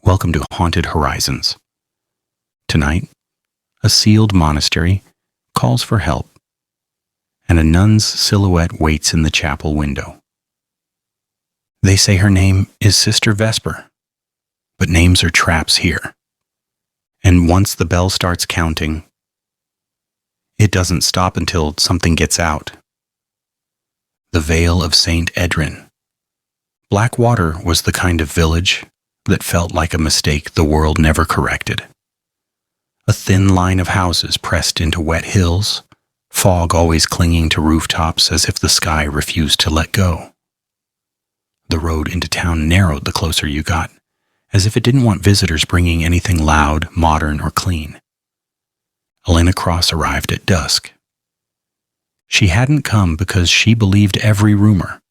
Welcome to Haunted Horizons. Tonight, a sealed monastery calls for help, and a nun's silhouette waits in the chapel window. They say her name is Sister Vesper, but names are traps here. And once the bell starts counting, it doesn't stop until something gets out. The Vale of St. Edrin. Blackwater was the kind of village that felt like a mistake the world never corrected. A thin line of houses pressed into wet hills, fog always clinging to rooftops as if the sky refused to let go. The road into town narrowed the closer you got, as if it didn't want visitors bringing anything loud, modern, or clean. Elena Cross arrived at dusk. She hadn't come because she believed every rumor.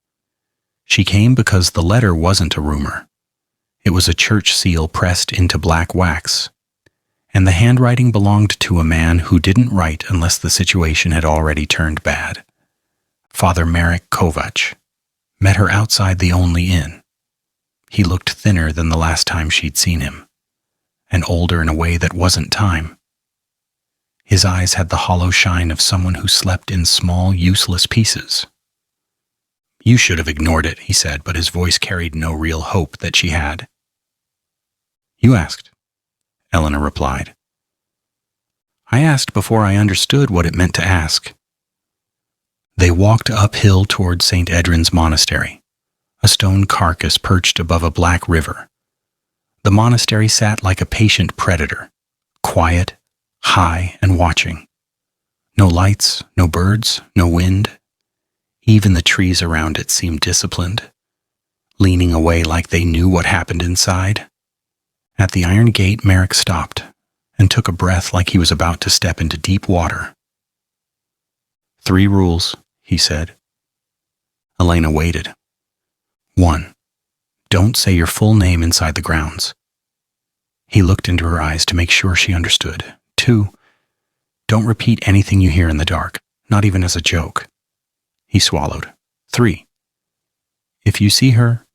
She came because the letter wasn't a rumor. It was a church seal pressed into black wax, and the handwriting belonged to a man who didn't write unless the situation had already turned bad. Father Marek Kovač met her outside the only inn. He looked thinner than the last time she'd seen him, and older in a way that wasn't time. His eyes had the hollow shine of someone who slept in small, useless pieces. "You should have ignored it," he said, but his voice carried no real hope that she had. "You asked," Elena replied. "I asked before I understood what it meant to ask." They walked uphill toward St. Edrin's monastery, a stone carcass perched above a black river. The monastery sat like a patient predator, quiet, high, and watching. No lights, no birds, no wind. Even the trees around it seemed disciplined, leaning away like they knew what happened inside. At the iron gate, Marek stopped and took a breath like he was about to step into deep water. "3 rules," he said. Elena waited. 1. Don't say your full name inside the grounds. He looked into her eyes to make sure she understood. 2. Don't repeat anything you hear in the dark, not even as a joke. He swallowed. 3. If you see her,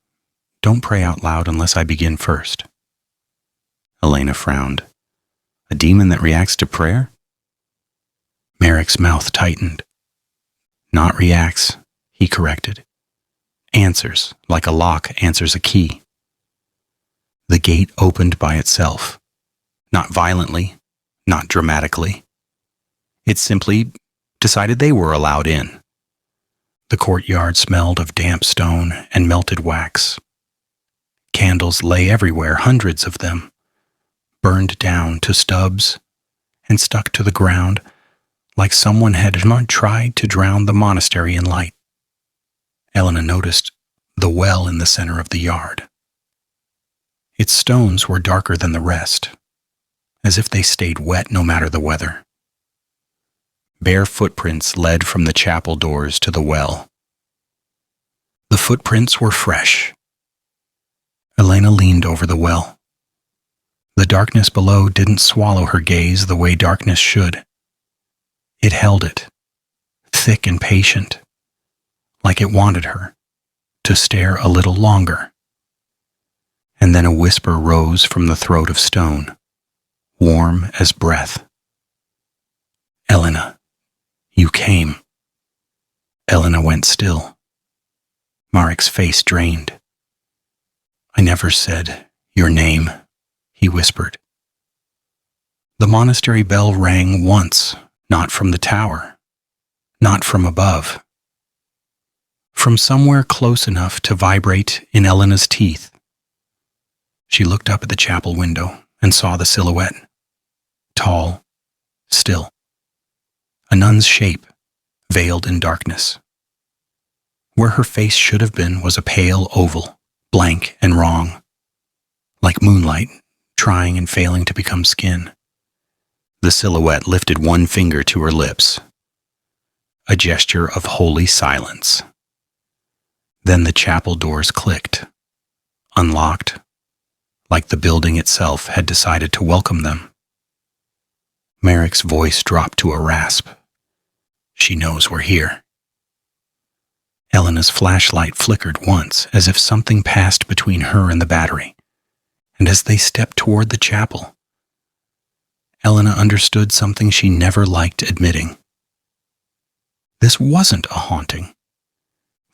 don't pray out loud unless I begin first. Elena frowned. A demon that reacts to prayer? Marek's mouth tightened. Not reacts, he corrected. Answers, like a lock answers a key. The gate opened by itself. Not violently, not dramatically. It simply decided they were allowed in. The courtyard smelled of damp stone and melted wax. Candles lay everywhere, hundreds of them, burned down to stubs and stuck to the ground like someone had not tried to drown the monastery in light. Elena noticed the well in the center of the yard. Its stones were darker than the rest, as if they stayed wet no matter the weather. Bare footprints led from the chapel doors to the well. The footprints were fresh. Elena leaned over the well. The darkness below didn't swallow her gaze the way darkness should. It held it, thick and patient, like it wanted her to stare a little longer. And then a whisper rose from the throat of stone, warm as breath. "Elena, you came." Elena went still. Marek's face drained. "I never said your name," he whispered. The monastery bell rang once, not from the tower, not from above. From somewhere close enough to vibrate in Elena's teeth. She looked up at the chapel window and saw the silhouette. Tall, still. A nun's shape, veiled in darkness. Where her face should have been was a pale oval, blank and wrong, like moonlight, trying and failing to become skin. The silhouette lifted one finger to her lips, a gesture of holy silence. Then the chapel doors clicked, unlocked, like the building itself had decided to welcome them. Marek's voice dropped to a rasp. "She knows we're here." Elena's flashlight flickered once, as if something passed between her and the battery, and as they stepped toward the chapel, Elena understood something she never liked admitting. This wasn't a haunting.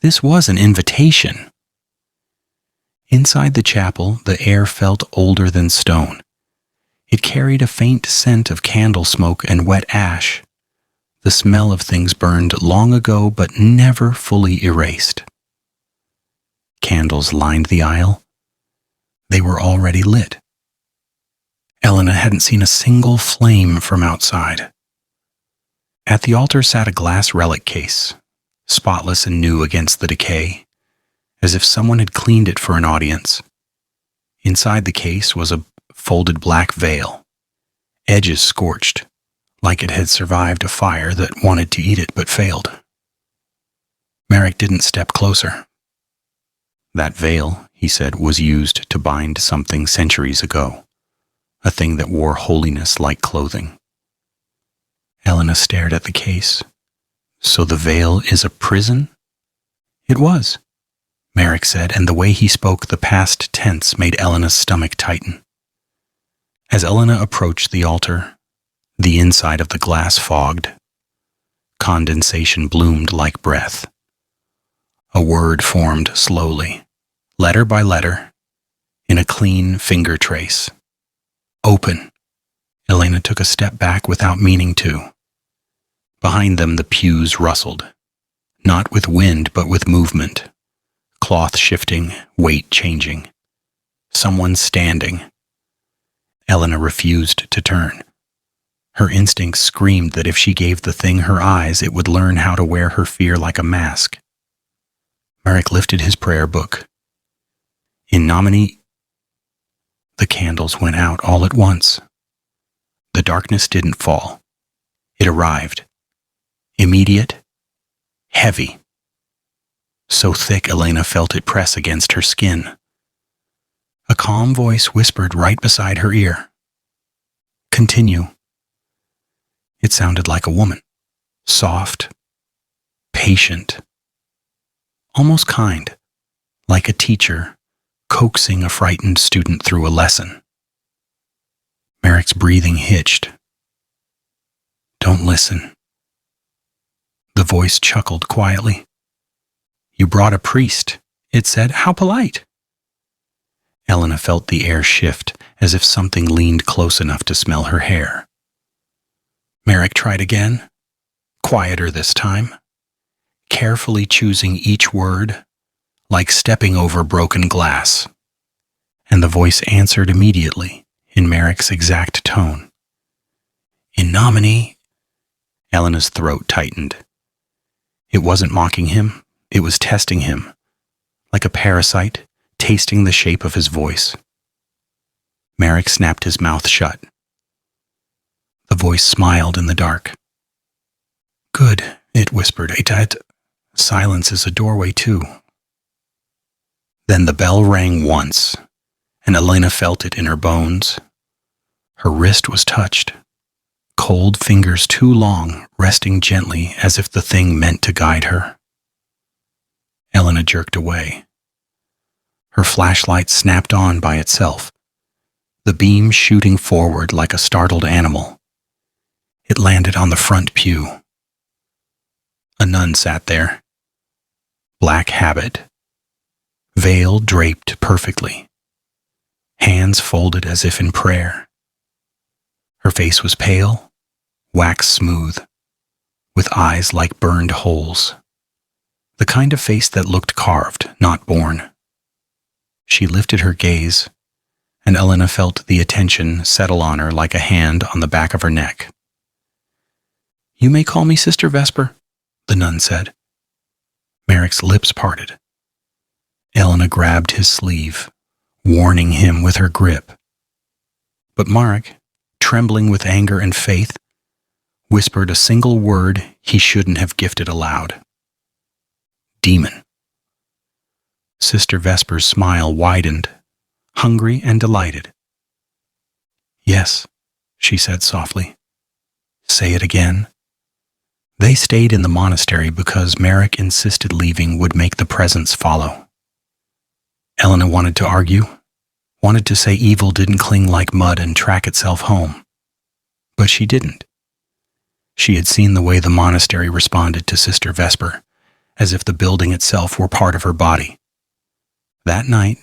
This was an invitation. Inside the chapel, the air felt older than stone. It carried a faint scent of candle smoke and wet ash, the smell of things burned long ago but never fully erased. Candles lined the aisle. They were already lit. Elena hadn't seen a single flame from outside. At the altar sat a glass relic case, spotless and new against the decay, as if someone had cleaned it for an audience. Inside the case was a folded black veil, edges scorched, like it had survived a fire that wanted to eat it but failed. Marek didn't step closer. That veil, he said, was used to bind something centuries ago, a thing that wore holiness like clothing. Elena stared at the case. So the veil is a prison? It was, Marek said, and the way he spoke the past tense made Elena's stomach tighten. As Elena approached the altar, the inside of the glass fogged. Condensation bloomed like breath. A word formed slowly, letter by letter, in a clean finger trace. Open. Elena took a step back without meaning to. Behind them the pews rustled, not with wind but with movement, cloth shifting, weight changing. Someone standing. Elena refused to turn. Her instincts screamed that if she gave the thing her eyes, it would learn how to wear her fear like a mask. Marek lifted his prayer book. In nomine... The candles went out all at once. The darkness didn't fall. It arrived. Immediate. Heavy. So thick Elena felt it press against her skin. A calm voice whispered right beside her ear. Continue. It sounded like a woman. Soft. Patient. Almost kind. Like a teacher coaxing a frightened student through a lesson. Marek's breathing hitched. Don't listen. The voice chuckled quietly. You brought a priest, it said. How polite. Elena felt the air shift, as if something leaned close enough to smell her hair. Marek tried again, quieter this time, carefully choosing each word, like stepping over broken glass. And the voice answered immediately, in Marek's exact tone. In nomine... Elena's throat tightened. It wasn't mocking him, it was testing him, like a parasite, tasting the shape of his voice. Marek snapped his mouth shut. The voice smiled in the dark. Good, it whispered. Silence is a doorway too. Then the bell rang once, and Elena felt it in her bones. Her wrist was touched, cold fingers too long, resting gently as if the thing meant to guide her. Elena jerked away. Her flashlight snapped on by itself, the beam shooting forward like a startled animal. It landed on the front pew. A nun sat there. Black habit. Veil draped perfectly. Hands folded as if in prayer. Her face was pale, wax smooth, with eyes like burned holes. The kind of face that looked carved, not born. She lifted her gaze, and Elena felt the attention settle on her like a hand on the back of her neck. You may call me Sister Vesper, the nun said. Marek's lips parted. Elena grabbed his sleeve, warning him with her grip. But Marek, trembling with anger and faith, whispered a single word he shouldn't have gifted aloud. Demon. Sister Vesper's smile widened, hungry and delighted. Yes, she said softly. Say it again. They stayed in the monastery because Marek insisted leaving would make the presence follow. Elena wanted to argue. wanted to say evil didn't cling like mud and track itself home. But she didn't. She had seen the way the monastery responded to Sister Vesper, as if the building itself were part of her body. That night,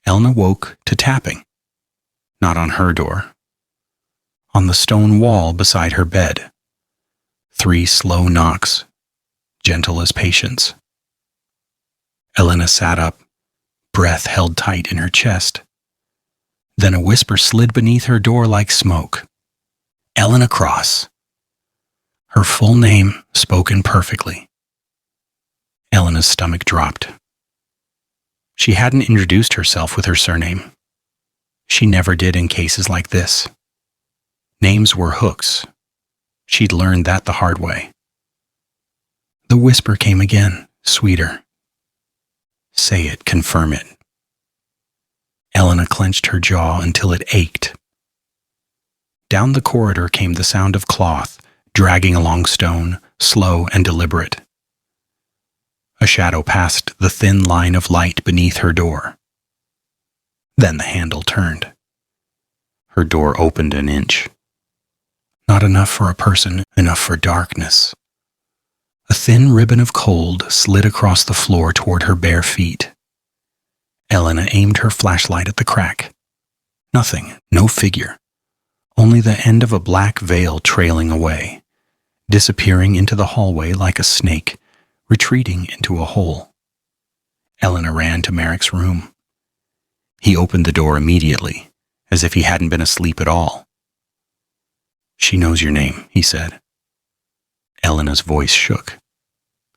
Elena woke to tapping. Not on her door. On the stone wall beside her bed. 3 slow knocks, gentle as patience. Elena sat up, breath held tight in her chest. Then a whisper slid beneath her door like smoke. Elena Cross. Her full name spoken perfectly. Elena's stomach dropped. She hadn't introduced herself with her surname. She never did in cases like this. Names were hooks. She'd learned that the hard way. The whisper came again, sweeter. Say it, confirm it. Elena clenched her jaw until it ached. Down the corridor came the sound of cloth, dragging along stone, slow and deliberate. A shadow passed the thin line of light beneath her door. Then the handle turned. Her door opened an inch. Not enough for a person, enough for darkness. A thin ribbon of cold slid across the floor toward her bare feet. Elena aimed her flashlight at the crack. Nothing, no figure. Only the end of a black veil trailing away, disappearing into the hallway like a snake, retreating into a hole. Elena ran to Marek's room. He opened the door immediately, as if he hadn't been asleep at all. She knows your name, he said. Elena's voice shook.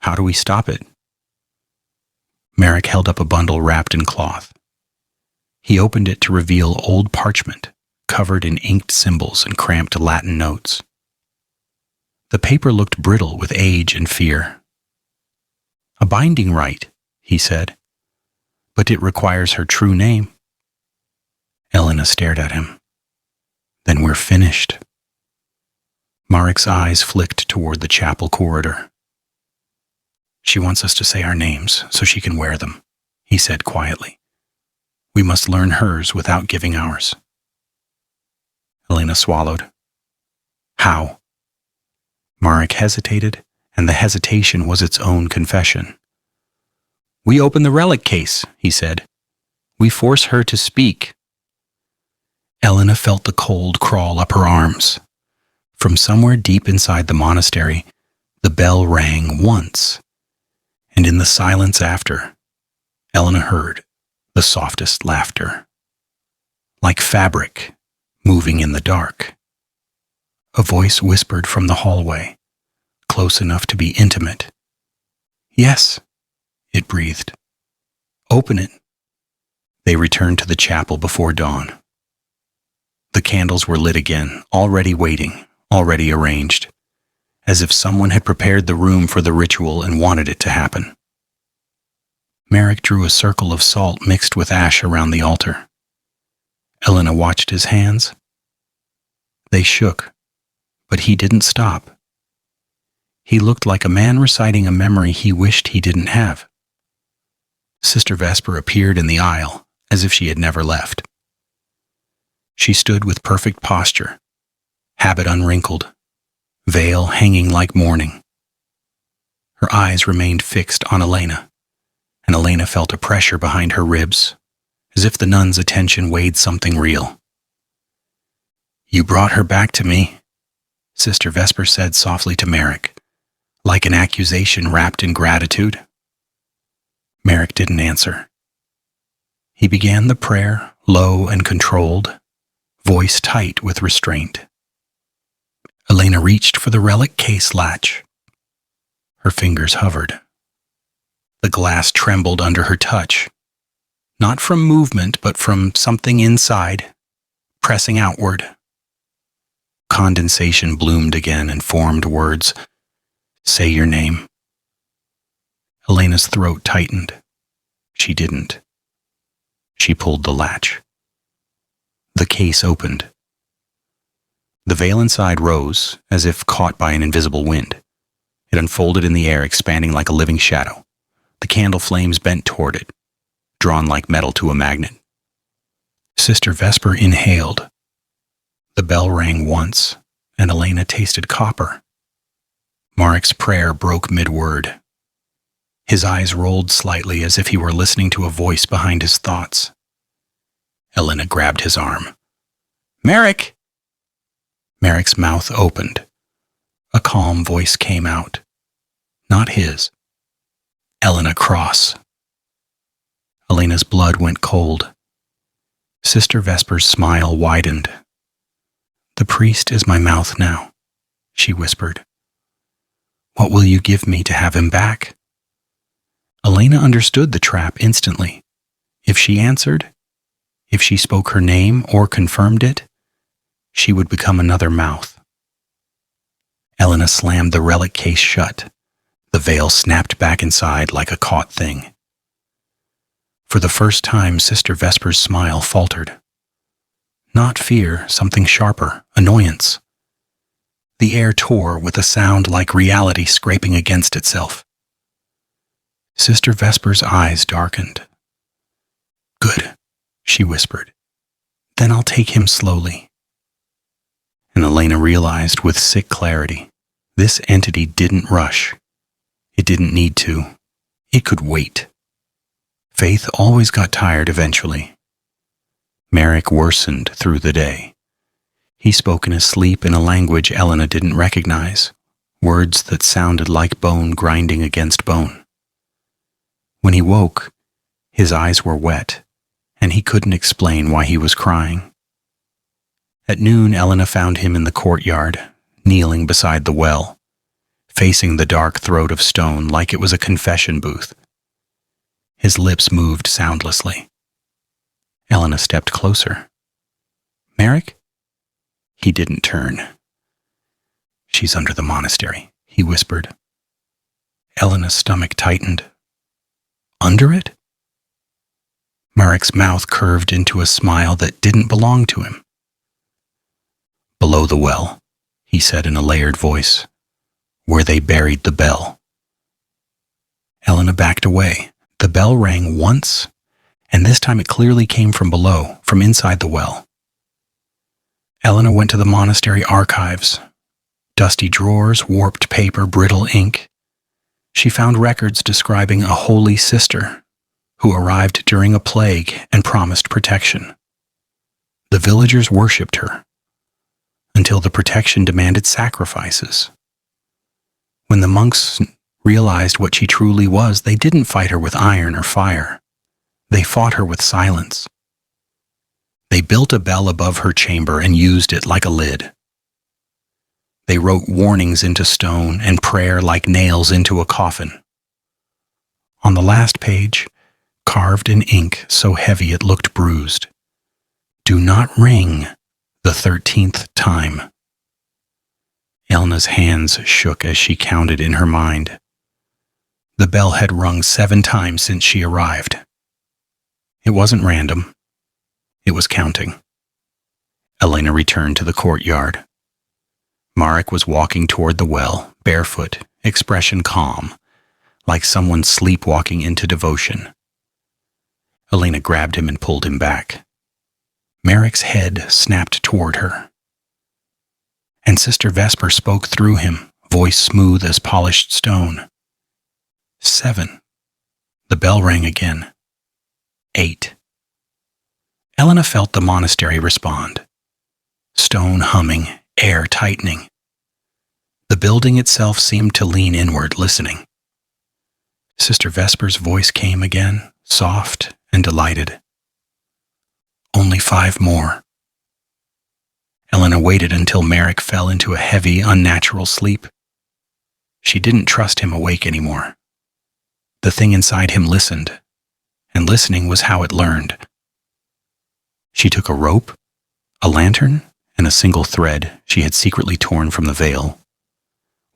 How do we stop it? Marek held up a bundle wrapped in cloth. He opened it to reveal old parchment, covered in inked symbols and cramped Latin notes. The paper looked brittle with age and fear. A binding rite, he said, but it requires her true name. Elena stared at him. Then we're finished. Marek's eyes flicked toward the chapel corridor. She wants us to say our names so she can wear them, he said quietly. We must learn hers without giving ours. Elena swallowed. How? Marek hesitated, and the hesitation was its own confession. We open the relic case, he said. We force her to speak. Elena felt the cold crawl up her arms. From somewhere deep inside the monastery, the bell rang once, and in the silence after, Elena heard the softest laughter. Like fabric, moving in the dark. A voice whispered from the hallway, close enough to be intimate. Yes, it breathed. Open it. They returned to the chapel before dawn. The candles were lit again, already waiting, already arranged, as if someone had prepared the room for the ritual and wanted it to happen. Marek drew a circle of salt mixed with ash around the altar. Elena watched his hands. They shook, but he didn't stop. He looked like a man reciting a memory he wished he didn't have. Sister Vesper appeared in the aisle, as if she had never left. She stood with perfect posture, habit unwrinkled, veil hanging like mourning. Her eyes remained fixed on Elena, and Elena felt a pressure behind her ribs, as if the nun's attention weighed something real. You brought her back to me, Sister Vesper said softly to Marek, like an accusation wrapped in gratitude. Marek didn't answer. He began the prayer, low and controlled, voice tight with restraint. Elena reached for the relic case latch. Her fingers hovered. The glass trembled under her touch, not from movement, but from something inside, pressing outward. Condensation bloomed again and formed words. Say your name. Elena's throat tightened. She didn't. She pulled the latch. The case opened. The veil inside rose, as if caught by an invisible wind. It unfolded in the air, expanding like a living shadow. The candle flames bent toward it, drawn like metal to a magnet. Sister Vesper inhaled. The bell rang once, and Elena tasted copper. Marek's prayer broke mid-word. His eyes rolled slightly as if he were listening to a voice behind his thoughts. Elena grabbed his arm. "Marek!" Marek's mouth opened. A calm voice came out. Not his. Elena Cross. Elena's blood went cold. Sister Vesper's smile widened. "The priest is my mouth now," she whispered. "What will you give me to have him back?" Elena understood the trap instantly. If she answered, if she spoke her name or confirmed it, she would become another mouth. Elena slammed the relic case shut. The veil snapped back inside like a caught thing. For the first time, Sister Vesper's smile faltered. Not fear, something sharper, annoyance. The air tore with a sound like reality scraping against itself. Sister Vesper's eyes darkened. "Good," she whispered. "Then I'll take him slowly." And Elena realized with sick clarity, this entity didn't rush. It didn't need to. It could wait. Faith always got tired eventually. Marek worsened through the day. He spoke in his sleep in a language Elena didn't recognize, words that sounded like bone grinding against bone. When he woke, his eyes were wet, and he couldn't explain why he was crying. At noon, Elena found him in the courtyard, kneeling beside the well, facing the dark throat of stone like it was a confession booth. His lips moved soundlessly. Elena stepped closer. "Marek?" He didn't turn. "She's under the monastery," he whispered. Elena's stomach tightened. Under it? Marek's mouth curved into a smile that didn't belong to him. "Below the well," he said in a layered voice, "where they buried the bell." Elena backed away. The bell rang once, and this time it clearly came from below, from inside the well. Elena went to the monastery archives. Dusty drawers, warped paper, brittle ink. She found records describing a holy sister who arrived during a plague and promised protection. The villagers worshipped her until the protection demanded sacrifices. When the monks realized what she truly was, they didn't fight her with iron or fire. They fought her with silence. They built a bell above her chamber and used it like a lid. They wrote warnings into stone and prayer like nails into a coffin. On the last page, carved in ink so heavy it looked bruised, "Do not ring the 13th time." Elena's hands shook as she counted in her mind. The bell had rung 7 times since she arrived. It wasn't random. It was counting. Elena returned to the courtyard. Marek was walking toward the well, barefoot, expression calm, like someone sleepwalking into devotion. Elena grabbed him and pulled him back. Marek's head snapped toward her. And Sister Vesper spoke through him, voice smooth as polished stone. 7. The bell rang again. 8. Elena felt the monastery respond. Stone humming, air tightening. The building itself seemed to lean inward, listening. Sister Vesper's voice came again, soft and delighted. "Only 5 more." Elena waited until Marek fell into a heavy, unnatural sleep. She didn't trust him awake anymore. The thing inside him listened, and listening was how it learned. She took a rope, a lantern, and a single thread she had secretly torn from the veil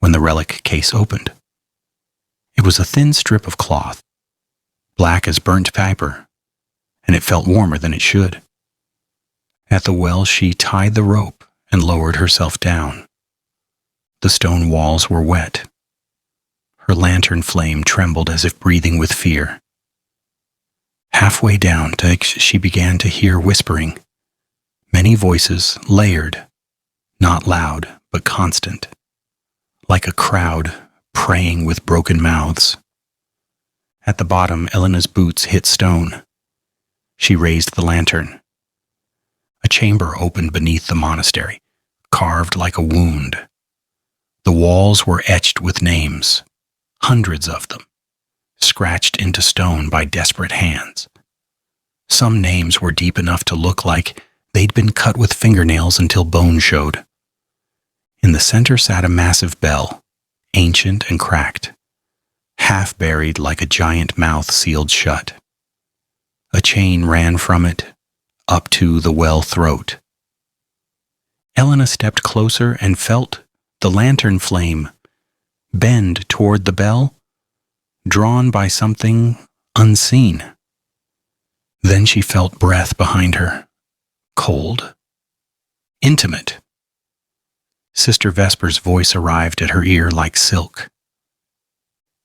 when the relic case opened. It was a thin strip of cloth, black as burnt paper, and it felt warmer than it should. At the well, she tied the rope and lowered herself down. The stone walls were wet. Her lantern flame trembled as if breathing with fear. Halfway down, she began to hear whispering. Many voices, layered, not loud, but constant, like a crowd praying with broken mouths. At the bottom, Elena's boots hit stone. She raised the lantern. A chamber opened beneath the monastery, carved like a wound. The walls were etched with names, hundreds of them, scratched into stone by desperate hands. Some names were deep enough to look like they'd been cut with fingernails until bone showed. In the center sat a massive bell, ancient and cracked, half buried like a giant mouth sealed shut. A chain ran from it, up to the well throat. Elena stepped closer and felt the lantern flame bend toward the bell, drawn by something unseen. Then she felt breath behind her, cold, intimate. Sister Vesper's voice arrived at her ear like silk.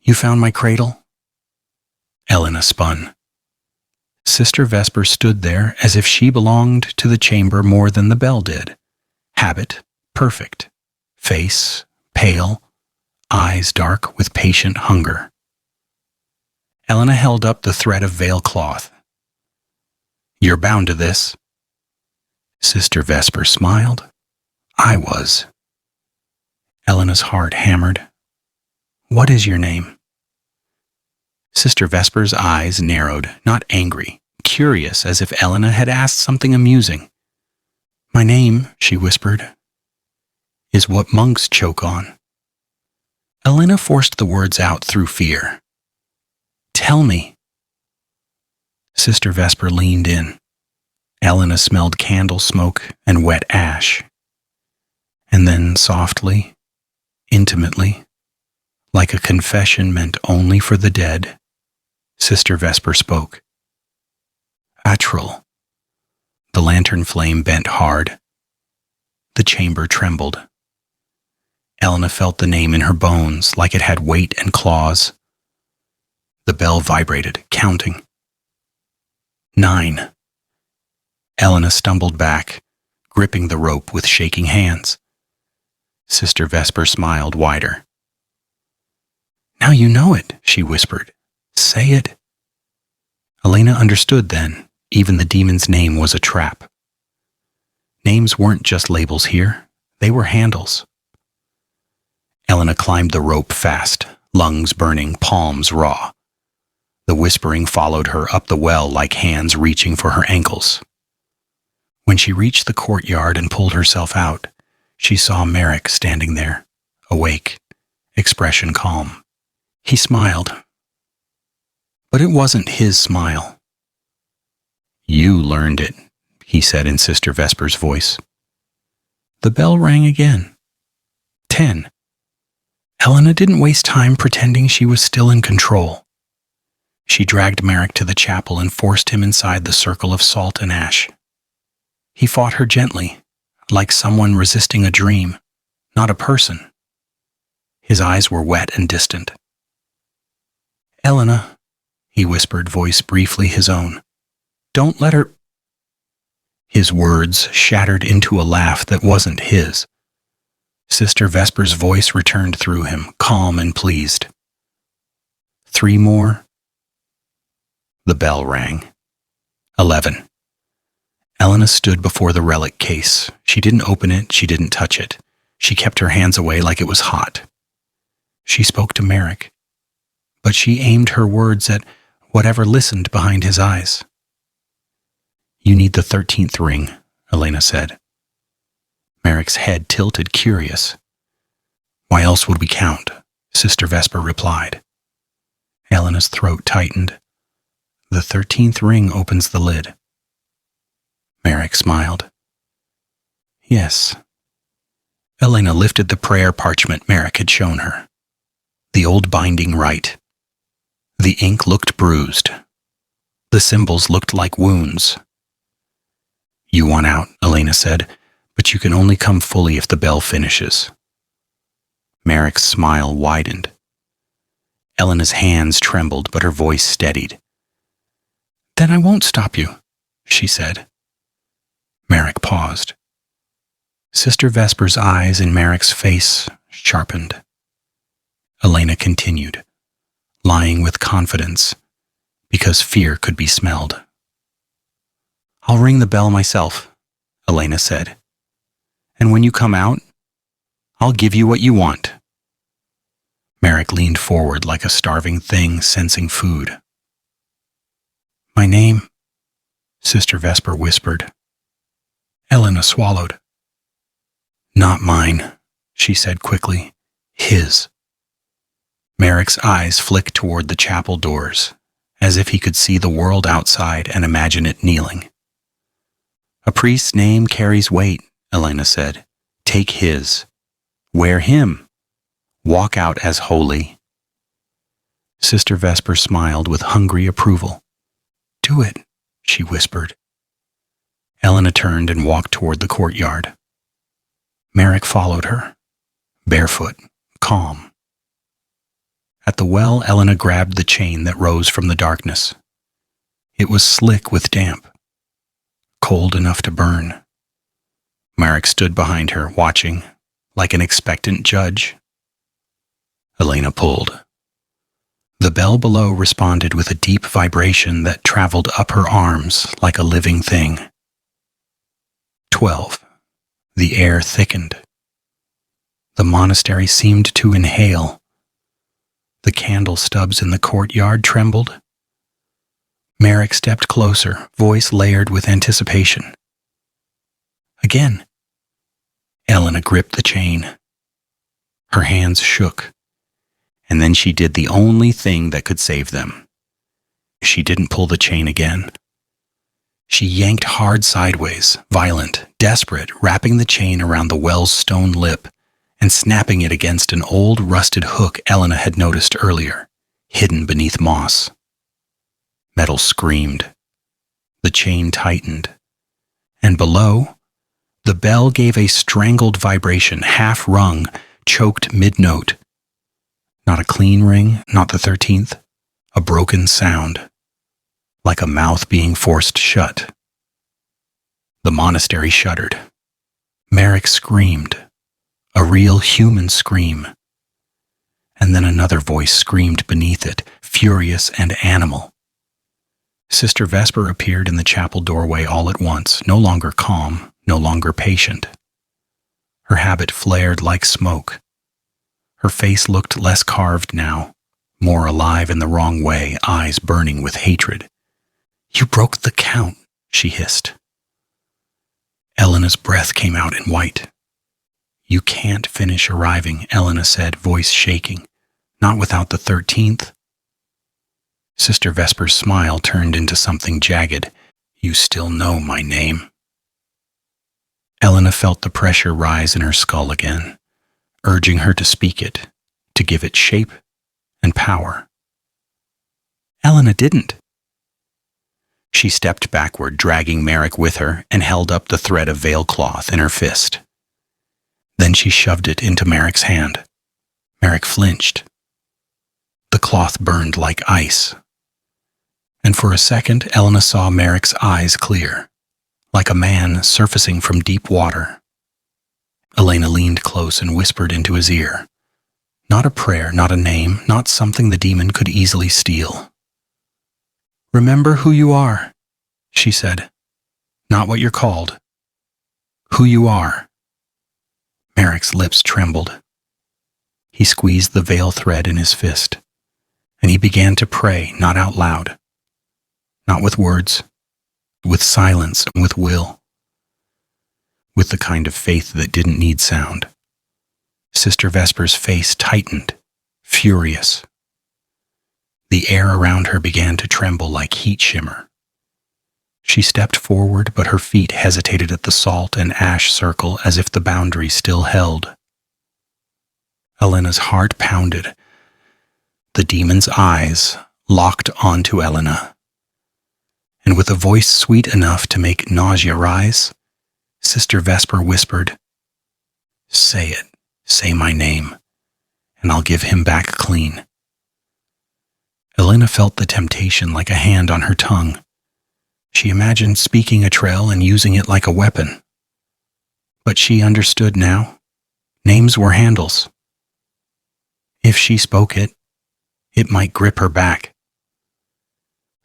"You found my cradle?" Elena spun. Sister Vesper stood there as if she belonged to the chamber more than the bell did. Habit, perfect. Face, pale. Eyes dark with patient hunger. Elena held up the thread of veil cloth. "You're bound to this." Sister Vesper smiled. "I was." Elena's heart hammered. "What is your name?" Sister Vesper's eyes narrowed, not angry, curious, as if Elena had asked something amusing. "My name," she whispered, "is what monks choke on." Elena forced the words out through fear. "Tell me." Sister Vesper leaned in. Elena smelled candle smoke and wet ash. And then softly, intimately, like a confession meant only for the dead, Sister Vesper spoke. "Atral." The lantern flame bent hard. The chamber trembled. Elena felt the name in her bones like it had weight and claws. The bell vibrated, counting. 9. Elena stumbled back, gripping the rope with shaking hands. Sister Vesper smiled wider. "Now you know it," she whispered. "Say it." Elena understood then. Even the demon's name was a trap. Names weren't just labels here. They were handles. Elena climbed the rope fast, lungs burning, palms raw. The whispering followed her up the well like hands reaching for her ankles. When she reached the courtyard and pulled herself out, she saw Marek standing there, awake, expression calm. He smiled. But it wasn't his smile. "You learned it," he said in Sister Vesper's voice. The bell rang again. 10. Elena didn't waste time pretending she was still in control. She dragged Marek to the chapel and forced him inside the circle of salt and ash. He fought her gently, like someone resisting a dream, not a person. His eyes were wet and distant. "Elena," he whispered, voice briefly his own. "Don't let her—" His words shattered into a laugh that wasn't his. Sister Vesper's voice returned through him, calm and pleased. 3 more. The bell rang. 11. Elena stood before the relic case. She didn't open it, she didn't touch it. She kept her hands away like it was hot. She spoke to Marek, but she aimed her words at whatever listened behind his eyes. "You need the 13th ring," Elena said. Marek's head tilted, curious. "Why else would we count?" Sister Vesper replied. Elena's throat tightened. "The 13th ring opens the lid." Marek smiled. "Yes." Elena lifted the prayer parchment Marek had shown her. The old binding right. The ink looked bruised. The symbols looked like wounds. "You want out," Elena said, "but you can only come fully if the bell finishes." Marek's smile widened. Elena's hands trembled, but her voice steadied. Then I won't stop you, she said. Marek paused. Sister Vesper's eyes in Marek's face sharpened. Elena continued, lying with confidence, because fear could be smelled. I'll ring the bell myself, Elena said. And when you come out, I'll give you what you want. Marek leaned forward like a starving thing sensing food. My name, Sister Vesper whispered. Elena swallowed. Not mine, she said quickly. His. Marek's eyes flicked toward the chapel doors, as if he could see the world outside and imagine it kneeling. A priest's name carries weight, Elena said. Take his. Wear him. Walk out as holy. Sister Vesper smiled with hungry approval. Do it, she whispered. Elena turned and walked toward the courtyard. Marek followed her, barefoot, calm. At the well, Elena grabbed the chain that rose from the darkness. It was slick with damp, cold enough to burn. Marek stood behind her, watching, like an expectant judge. Elena pulled. The bell below responded with a deep vibration that traveled up her arms like a living thing. 12. The air thickened. The monastery seemed to inhale. The candle stubs in the courtyard trembled. Marek stepped closer, voice layered with anticipation. Again. Elena gripped the chain. Her hands shook, and then she did the only thing that could save them. She didn't pull the chain again. She yanked hard sideways, violent, desperate, wrapping the chain around the well's stone lip and snapping it against an old rusted hook Elena had noticed earlier, hidden beneath moss. Metal screamed. The chain tightened. And below, the bell gave a strangled vibration, half rung, choked mid-note. Not a clean ring, not the 13th, a broken sound, like a mouth being forced shut. The monastery shuddered. Marek screamed, a real human scream. And then another voice screamed beneath it, furious and animal. Sister Vesper appeared in the chapel doorway all at once, no longer calm, no longer patient. Her habit flared like smoke. Her face looked less carved now, more alive in the wrong way, eyes burning with hatred. You broke the count, she hissed. Elena's breath came out in white. You can't finish arriving, Elena said, voice shaking. Not without the 13th. Sister Vesper's smile turned into something jagged. You still know my name. Elena felt the pressure rise in her skull again, urging her to speak it, to give it shape and power. Elena didn't. She stepped backward, dragging Marek with her, and held up the thread of veil cloth in her fist. Then she shoved it into Marek's hand. Marek flinched. The cloth burned like ice. And for a second, Elena saw Marek's eyes clear, like a man surfacing from deep water. Elena leaned close and whispered into his ear. Not a prayer, not a name, not something the demon could easily steal. Remember who you are, she said. Not what you're called. Who you are. Marek's lips trembled. He squeezed the veil thread in his fist, and he began to pray, not out loud, not with words, with silence and with will, with the kind of faith that didn't need sound. Sister Vesper's face tightened, furious. The air around her began to tremble like heat shimmer. She stepped forward, but her feet hesitated at the salt and ash circle as if the boundary still held. Elena's heart pounded. The demon's eyes locked onto Elena. And with a voice sweet enough to make nausea rise, Sister Vesper whispered, Say it, say my name, and I'll give him back clean. Elena felt the temptation like a hand on her tongue. She imagined speaking a trail and using it like a weapon. But she understood now. Names were handles. If she spoke it, it might grip her back.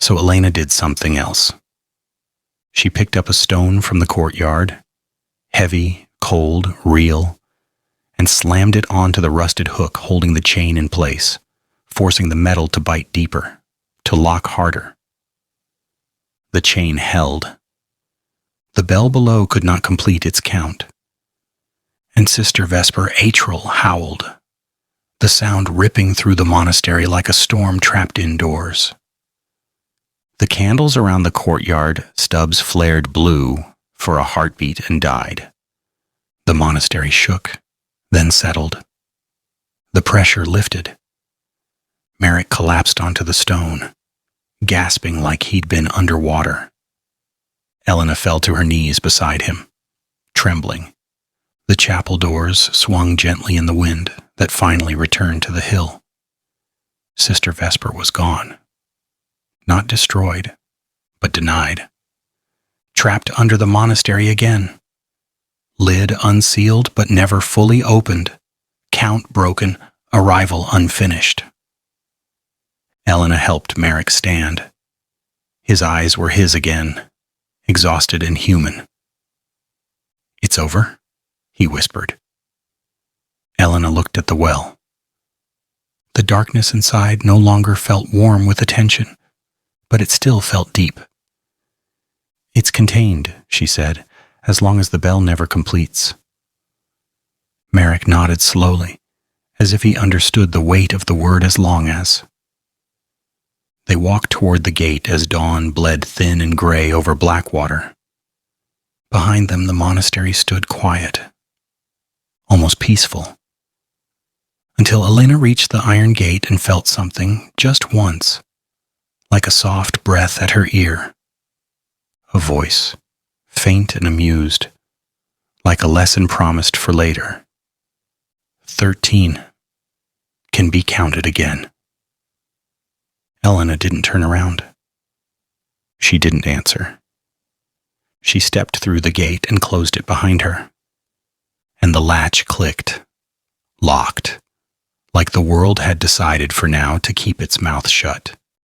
So Elena did something else. She picked up a stone from the courtyard, heavy, cold, real, and slammed it onto the rusted hook holding the chain in place, forcing the metal to bite deeper, to lock harder. The chain held. The bell below could not complete its count. And Sister Vesper Atral howled, the sound ripping through the monastery like a storm trapped indoors. The candles around the courtyard stubs flared blue for a heartbeat and died. The monastery shook, then settled. The pressure lifted. Marek collapsed onto the stone, gasping like he'd been underwater. Elena fell to her knees beside him, trembling. The chapel doors swung gently in the wind that finally returned to the hill. Sister Vesper was gone. Not destroyed, but denied. Trapped under the monastery again. Lid unsealed but never fully opened. Count broken, arrival unfinished. Elena helped Marek stand. His eyes were his again, exhausted and human. "It's over?" he whispered. Elena looked at the well. The darkness inside no longer felt warm with attention, but it still felt deep. "It's contained," she said, "as long as the bell never completes." Marek nodded slowly, as if he understood the weight of the word "as long as." They walked toward the gate as dawn bled thin and gray over Blackwater. Behind them, the monastery stood quiet, almost peaceful, until Elena reached the iron gate and felt something just once, like a soft breath at her ear. A voice, faint and amused, like a lesson promised for later. 13 can be counted again. Elena didn't turn around. She didn't answer. She stepped through the gate and closed it behind her. And the latch clicked, locked, like the world had decided for now to keep its mouth shut.